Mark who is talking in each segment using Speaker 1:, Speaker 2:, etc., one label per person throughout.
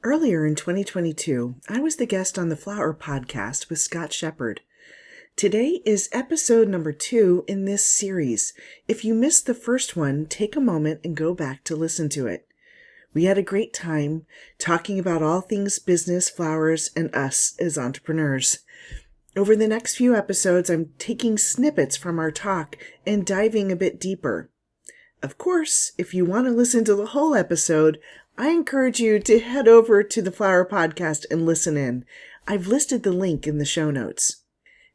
Speaker 1: Earlier in 2022, I was the guest on the Flower podcast with Scott Shepard. Today is episode number 2 in this series. If you missed the first one, take a moment and go back to listen to it. We had a great time talking about all things business, flowers, and us as entrepreneurs. Over the next few episodes, I'm taking snippets from our talk and diving a bit deeper. Of course, if you want to listen to the whole episode, I encourage you to head over to the Flower Podcast and listen in. I've listed the link in the show notes.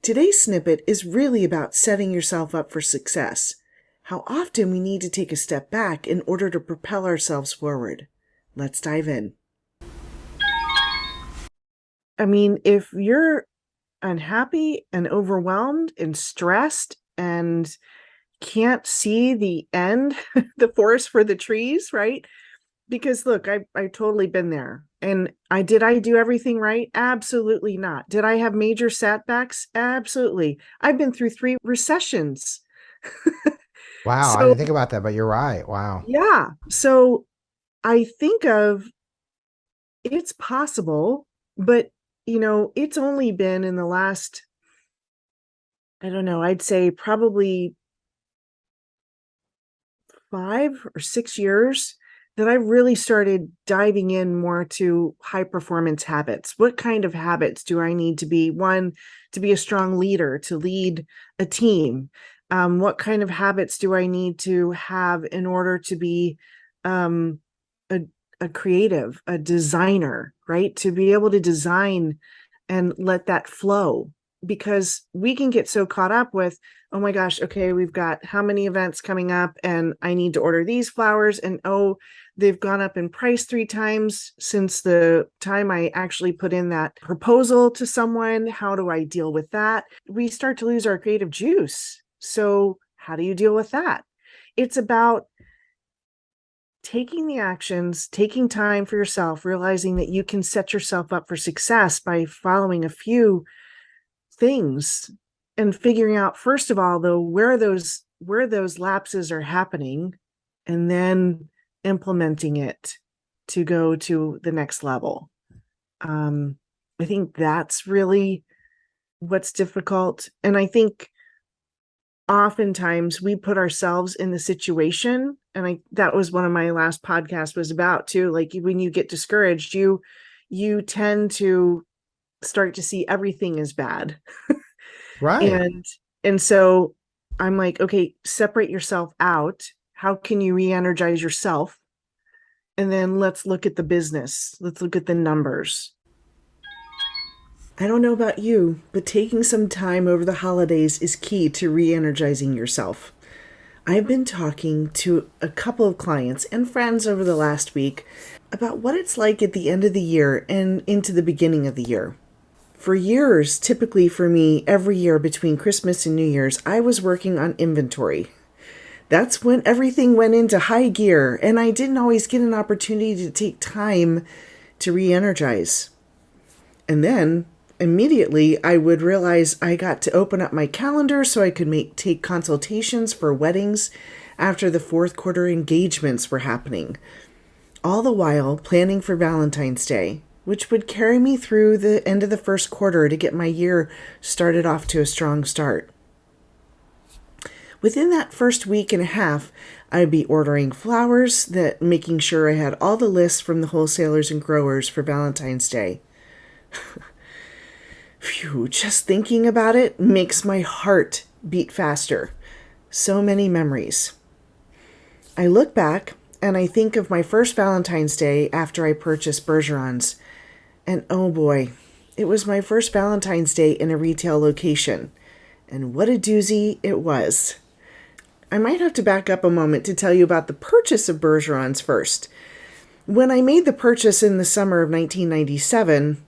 Speaker 1: Today's snippet is really about setting yourself up for success. How often we need to take a step back in order to propel ourselves forward. Let's dive in. I mean, if you're unhappy and overwhelmed and stressed and can't see the end, the forest for the trees, right? Because look, I totally been there. And did I do everything right? Absolutely not. Did I have major setbacks? Absolutely. I've been through 3 recessions.
Speaker 2: Wow, I
Speaker 1: So
Speaker 2: didn't think about that, but you're right. Wow.
Speaker 1: yeah. So I think of it's possible, but it's only been in the last, I don't know, I'd say probably 5 or 6 years that I really started diving in more to high performance habits. What kind of habits do I need to be? One, to be a strong leader, to lead a team. What kind of habits do I need to have in order to be a, a creative, a designer, right? To be able to design and let that flow. Because we can get so caught up with, oh my gosh, okay, we've got how many events coming up and I need to order these flowers, and oh, they've gone up in price 3 times since the time I actually put in that proposal to someone. How do I deal with that? We start to lose our creative juice. So how do you deal with that? It's about taking the actions, taking time for yourself, realizing that you can set yourself up for success by following a few things and figuring out, first of all, though, where those lapses are happening, and then implementing it to go to the next level. I think that's really what's difficult. And I think oftentimes we put ourselves in the situation, and that was one of my last podcasts was about too. Like when you get discouraged, you tend to start to see everything as bad.
Speaker 2: Right.
Speaker 1: And so I'm like, okay, separate yourself out. How can you re-energize yourself? And then let's look at the business. Let's look at the numbers. I don't know about you, but taking some time over the holidays is key to re-energizing yourself. I've been talking to a couple of clients and friends over the last week about what it's like at the end of the year and into the beginning of the year. For years, typically for me, every year between Christmas and New Year's, I was working on inventory. That's when everything went into high gear, and I didn't always get an opportunity to take time to re-energize. And then, immediately, I would realize I got to open up my calendar so I could take consultations for weddings after the 4th quarter engagements were happening. All the while planning for Valentine's Day, which would carry me through the end of the 1st quarter to get my year started off to a strong start. Within that first week and a half, I'd be ordering flowers, making sure I had all the lists from the wholesalers and growers for Valentine's Day. Phew, just thinking about it makes my heart beat faster. So many memories. I look back and I think of my first Valentine's Day after I purchased Bergerons. And oh boy, it was my first Valentine's Day in a retail location. And what a doozy it was. I might have to back up a moment to tell you about the purchase of Bergerons first. When I made the purchase in the summer of 1997,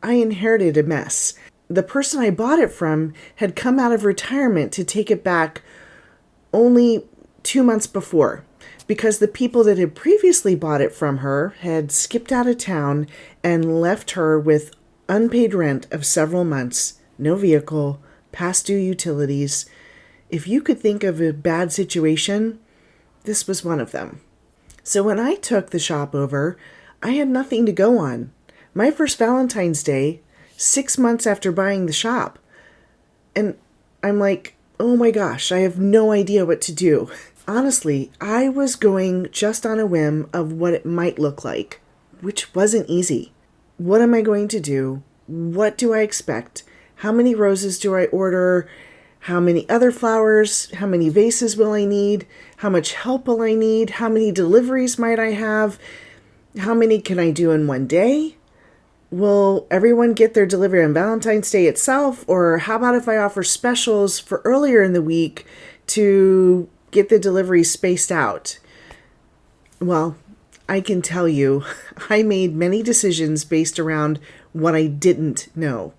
Speaker 1: I inherited a mess. The person I bought it from had come out of retirement to take it back only 2 months before, because the people that had previously bought it from her had skipped out of town and left her with unpaid rent of several months, no vehicle, past due utilities. If you could think of a bad situation, this was one of them. So when I took the shop over, I had nothing to go on. My first Valentine's Day, 6 months after buying the shop. And I'm like, oh my gosh, I have no idea what to do. Honestly, I was going just on a whim of what it might look like, which wasn't easy. What am I going to do? What do I expect? How many roses do I order? How many other flowers? How many vases will I need? How much help will I need? How many deliveries might I have? How many can I do in one day? Will everyone get their delivery on Valentine's Day itself? Or how about if I offer specials for earlier in the week to get the delivery spaced out? Well, I can tell you, I made many decisions based around what I didn't know.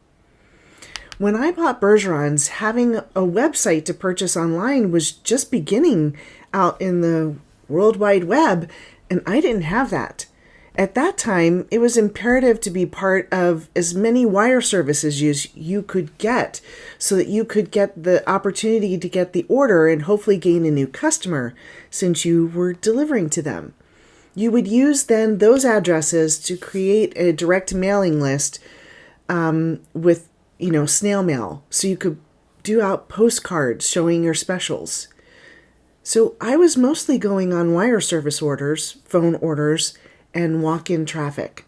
Speaker 1: When I bought Bergeron's, having a website to purchase online was just beginning out in the World Wide Web, and I didn't have that. At that time, it was imperative to be part of as many wire services as you could get so that you could get the opportunity to get the order and hopefully gain a new customer since you were delivering to them. You would use then those addresses to create a direct mailing list with snail mail, so you could do out postcards showing your specials. So I was mostly going on wire service orders, phone orders, and walk-in traffic.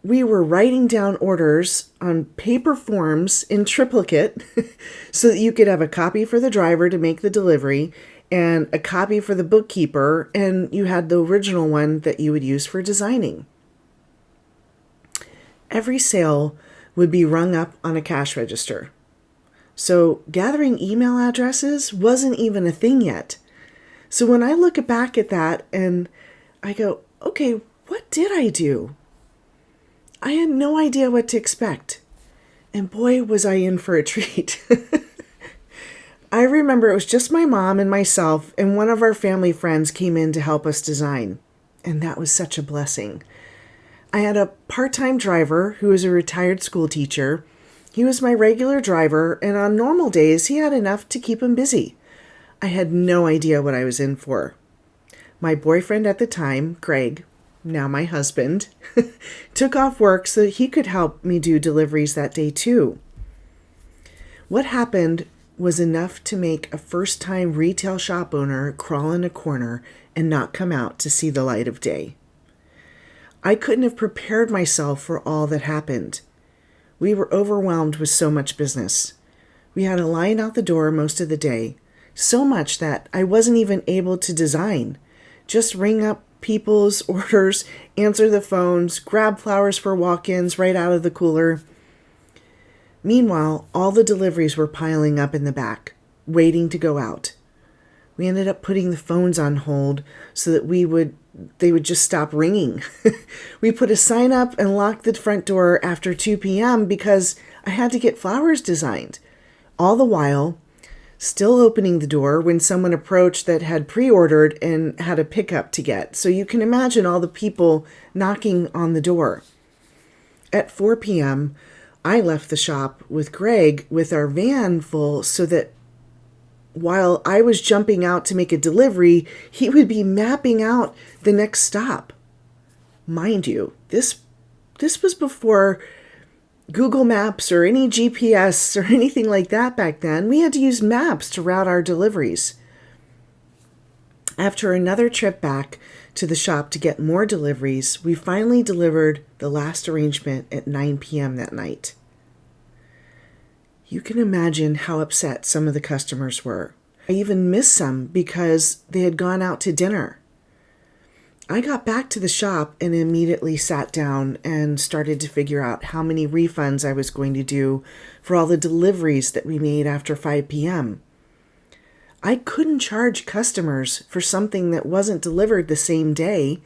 Speaker 1: We were writing down orders on paper forms in triplicate so that you could have a copy for the driver to make the delivery and a copy for the bookkeeper, and you had the original one that you would use for designing. Every sale would be rung up on a cash register. So gathering email addresses wasn't even a thing yet. So when I look back at that and I go, okay, what did I do? I had no idea what to expect. And boy, was I in for a treat. I remember it was just my mom and myself, and one of our family friends came in to help us design. And that was such a blessing. I had a part-time driver who was a retired school teacher. He was my regular driver, and on normal days, he had enough to keep him busy. I had no idea what I was in for. My boyfriend at the time, Greg, now my husband, took off work so that he could help me do deliveries that day too. What happened was enough to make a first-time retail shop owner crawl in a corner and not come out to see the light of day. I couldn't have prepared myself for all that happened. We were overwhelmed with so much business. We had a line out the door most of the day, so much that I wasn't even able to design. Just ring up people's orders, answer the phones, grab flowers for walk-ins right out of the cooler. Meanwhile, all the deliveries were piling up in the back, waiting to go out. We ended up putting the phones on hold so that they would just stop ringing. We put a sign up and locked the front door after 2 p.m. because I had to get flowers designed. All the while, still opening the door when someone approached that had pre-ordered and had a pickup to get. So you can imagine all the people knocking on the door. At 4 p.m., I left the shop with Greg with our van full so that while I was jumping out to make a delivery, he would be mapping out the next stop. Mind you, this was before Google Maps or any GPS or anything like that back then. We had to use maps to route our deliveries. After another trip back to the shop to get more deliveries, we finally delivered the last arrangement at 9 p.m. that night. You can imagine how upset some of the customers were. I even missed some because they had gone out to dinner. I got back to the shop and immediately sat down and started to figure out how many refunds I was going to do for all the deliveries that we made after 5 p.m. I couldn't charge customers for something that wasn't delivered the same day.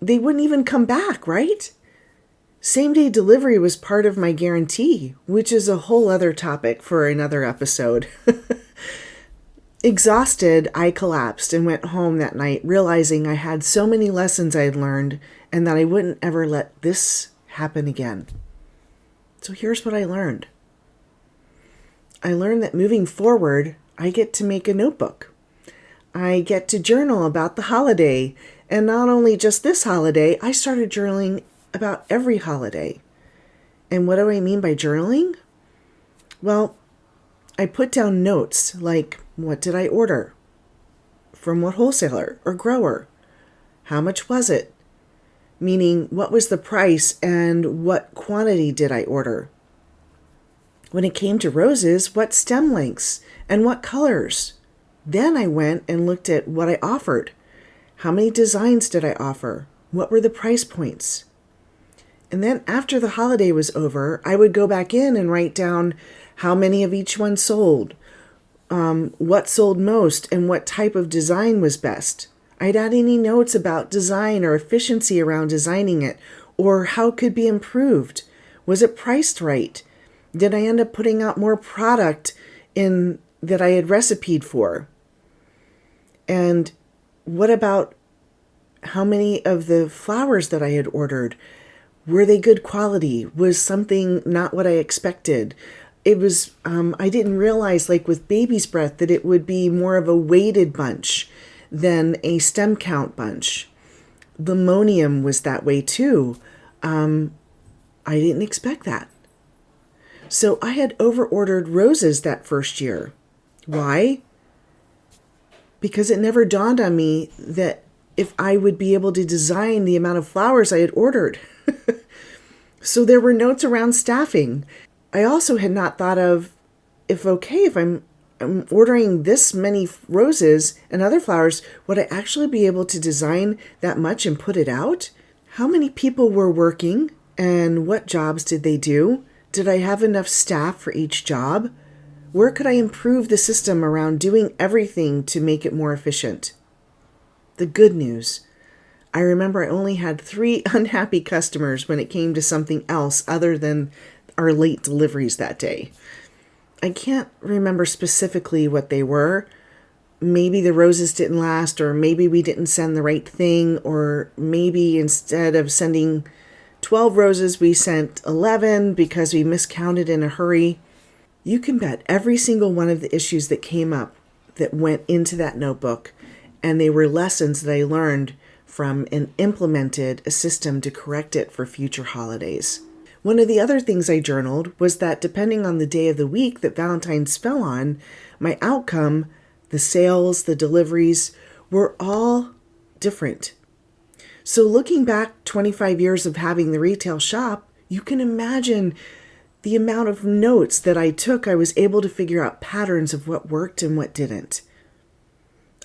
Speaker 1: They wouldn't even come back, right? Same-day delivery was part of my guarantee, which is a whole other topic for another episode. Exhausted, I collapsed and went home that night, realizing I had so many lessons I had learned and that I wouldn't ever let this happen again. So here's what I learned. I learned that moving forward, I get to make a notebook. I get to journal about the holiday And not only just this holiday, I started journaling about every holiday. And what do I mean by journaling? Well, I put down notes like, what did I order? From what wholesaler or grower? How much was it? Meaning, what was the price and what quantity did I order? When it came to roses, what stem lengths and what colors? Then I went and looked at what I offered. How many designs did I offer? What were the price points? And then after the holiday was over, I would go back in and write down how many of each one sold, what sold most, and what type of design was best. I'd add any notes about design or efficiency around designing it, or how it could be improved. Was it priced right? Did I end up putting out more product in that I had recipe'd for? And what about how many of the flowers that I had ordered? Were they good quality? Was something not what I expected? It was, I didn't realize, like with baby's breath, that it would be more of a weighted bunch than a stem count bunch. Limonium was that way too. I didn't expect that. So I had overordered roses that first year. Why? Because it never dawned on me that if I would be able to design the amount of flowers I had ordered. So there were notes around staffing. I also had not thought of if I'm ordering this many roses and other flowers, would I actually be able to design that much and put it out? How many people were working and what jobs did they do? Did I have enough staff for each job? Where could I improve the system around doing everything to make it more efficient? The good news, I remember I only had 3 unhappy customers when it came to something else other than our late deliveries that day. I can't remember specifically what they were. Maybe the roses didn't last, or maybe we didn't send the right thing, or maybe instead of sending 12 roses, we sent 11 because we miscounted in a hurry. You can bet every single one of the issues that came up that went into that notebook, and they were lessons that I learned from and implemented a system to correct it for future holidays. One of the other things I journaled was that depending on the day of the week that Valentine's fell on, my outcome, the sales, the deliveries, were all different. So looking back 25 years of having the retail shop, you can imagine the amount of notes that I took. I was able to figure out patterns of what worked and what didn't.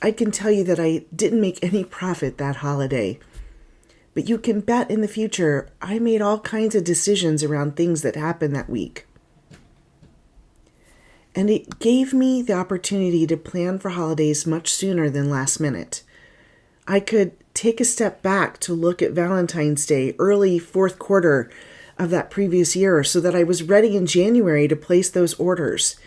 Speaker 1: I can tell you that I didn't make any profit that holiday. But you can bet in the future, I made all kinds of decisions around things that happened that week. And it gave me the opportunity to plan for holidays much sooner than last minute. I could take a step back to look at Valentine's Day, early fourth quarter of that previous year, so that I was ready in January to place those orders.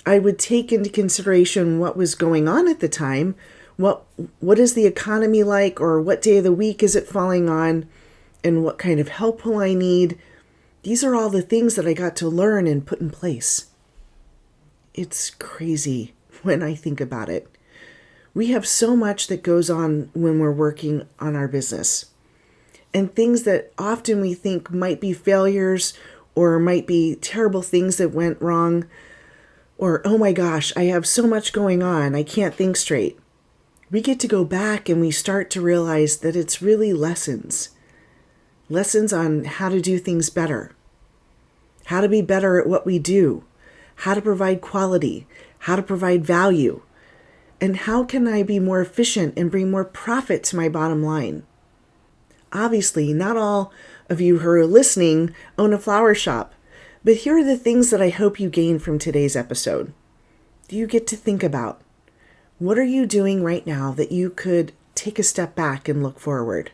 Speaker 1: I would take into consideration what was going on at the time. What is the economy like, or what day of the week is it falling on, and what kind of help will I need? These are all the things that I got to learn and put in place. It's crazy when I think about it. We have so much that goes on when we're working on our business, and things that often we think might be failures or might be terrible things that went wrong, or, oh my gosh, I have so much going on, I can't think straight. We get to go back and we start to realize that it's really lessons on how to do things better, how to be better at what we do, how to provide quality, how to provide value, and how can I be more efficient and bring more profit to my bottom line. Obviously, not all of you who are listening own a flower shop, but here are the things that I hope you gain from today's episode. You get to think about, what are you doing right now that you could take a step back and look forward?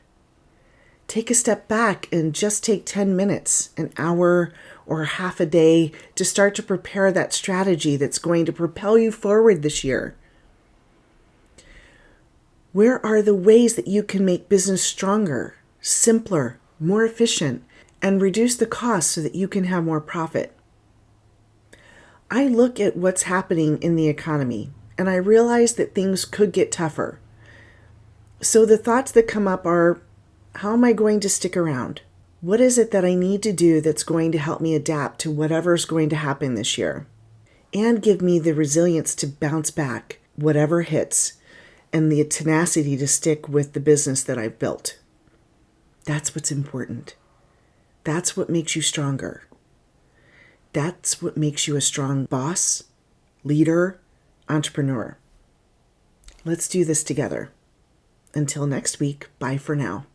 Speaker 1: Take a step back and just take 10 minutes, an hour, or half a day to start to prepare that strategy that's going to propel you forward this year. Where are the ways that you can make business stronger, simpler, more efficient, and reduce the cost so that you can have more profit? I look at what's happening in the economy, and I realize that things could get tougher. So the thoughts that come up are, how am I going to stick around? What is it that I need to do that's going to help me adapt to whatever's going to happen this year? And give me the resilience to bounce back, whatever hits, and the tenacity to stick with the business that I've built. That's what's important. That's what makes you stronger. That's what makes you a strong boss, leader, entrepreneur. Let's do this together. Until next week, bye for now.